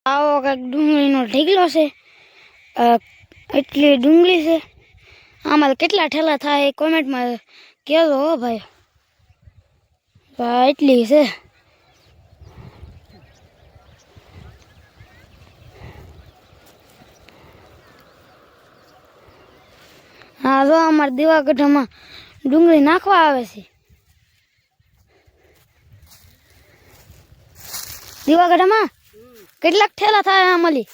આવો કંઈક ડુંગળીનો ઢીકલો છે. એટલી ડુંગળી છે. આમાં કેટલા ઠેલા થાય એ કોમેન્ટમાં કહેજો હો ભાઈ. એટલી છે. હા જો અમારા દીવાગઢમાં ડુંગળી નાખવા આવે છે. દીવાગઢમાં કેટલાક ઠેલા થાય આમલી?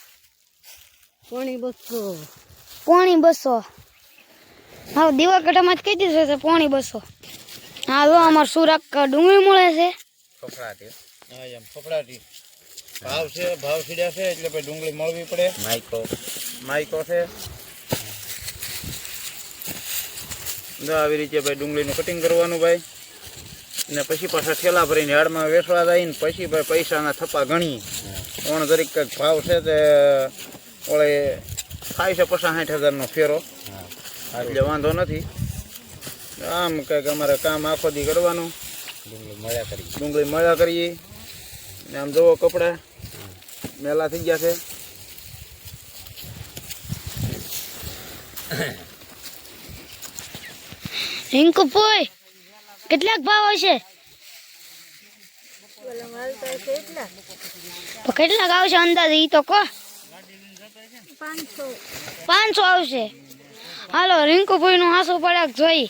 પોણી 200. હા દીવાગઢમાં જ કહી દીધું છે પોણી 200. હા જો અમારે સુરત ડુંગળી મળે છે. ફફડાટી ભાવ છે, ભાવ સીડ્યા છે એટલે ભાઈ ડુંગળી મળવી પડે. માઇકો છે. આવી રીતે ભાઈ ડુંગળીનું કટિંગ કરવાનું ભાઈ, ને પછી પાછા ઠેલા ભરીને યાર્ડમાં વેચવા જાય ને પછી ભાઈ પૈસાના થપ્પા ગણી ઓણ દરેક કંઈક ભાવ છે તે ઓળે થાય છે 50-60 હજારનો ફેરો, એટલે વાંધો નથી. આમ કંઈક અમારે કામ આખો દી કરવાનું, ડુંગળી મળ્યા કરીએ. ને આમ જુઓ કપડા મેલા થઈ ગયા છે. રિંકુ પોઈ કેટલાક ભાવ હશે? તો કેટલાક આવશે અંદાજે ઈ તો કહો. 500 આવશે. હાલો રિંકુ ભાઈ નું હાસુ પડે જોઈ.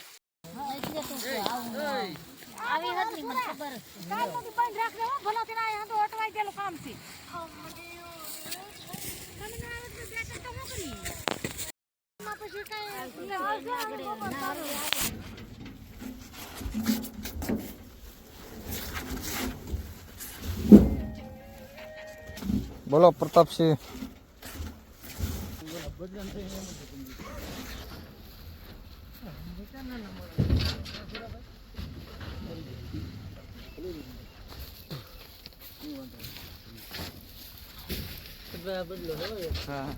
બોલો પ્રતાપસિંહ. હા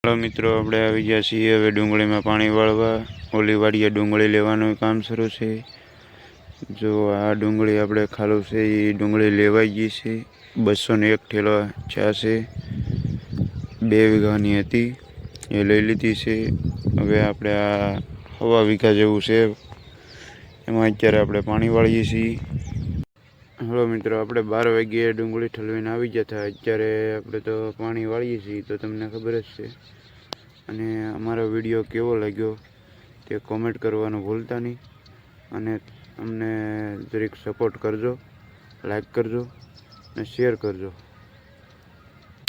हेलो मित्रों, આપણે આવી ગયા છીએ હવે ડુંગળીમાં પાણી વાળવા. ઓલી વાડીએ ડુંગળી લેવાનું કામ શરૂ છે. જો આ ડુંગળી આપણે ખાલું છે એ ડુંગળી લેવાઈ ગઈ છે. 201 ઠેલો ચા છે. 2 વીઘાની હતી એ લઈ લીધી છે. હવે આપણે આ 1.5 વીઘા જેવું છે એમાં અત્યારે આપણે પાણી વાળીએ છીએ. हेलो मित्रों, આપણે 12 વાગ્યે ડુંગળી ઠલવીને આવી ગયા હતા. અત્યારે આપણે તો પાણી વાળીએ છીએ તો તમને ખબર જ છે. અને અમારો વિડીયો કેવો લાગ્યો તે કોમેન્ટ કરવાનું ભૂલતા નહીં. અને અમને જરીક સપોર્ટ કરજો, લાઈક કરજો અને શેર કરજો.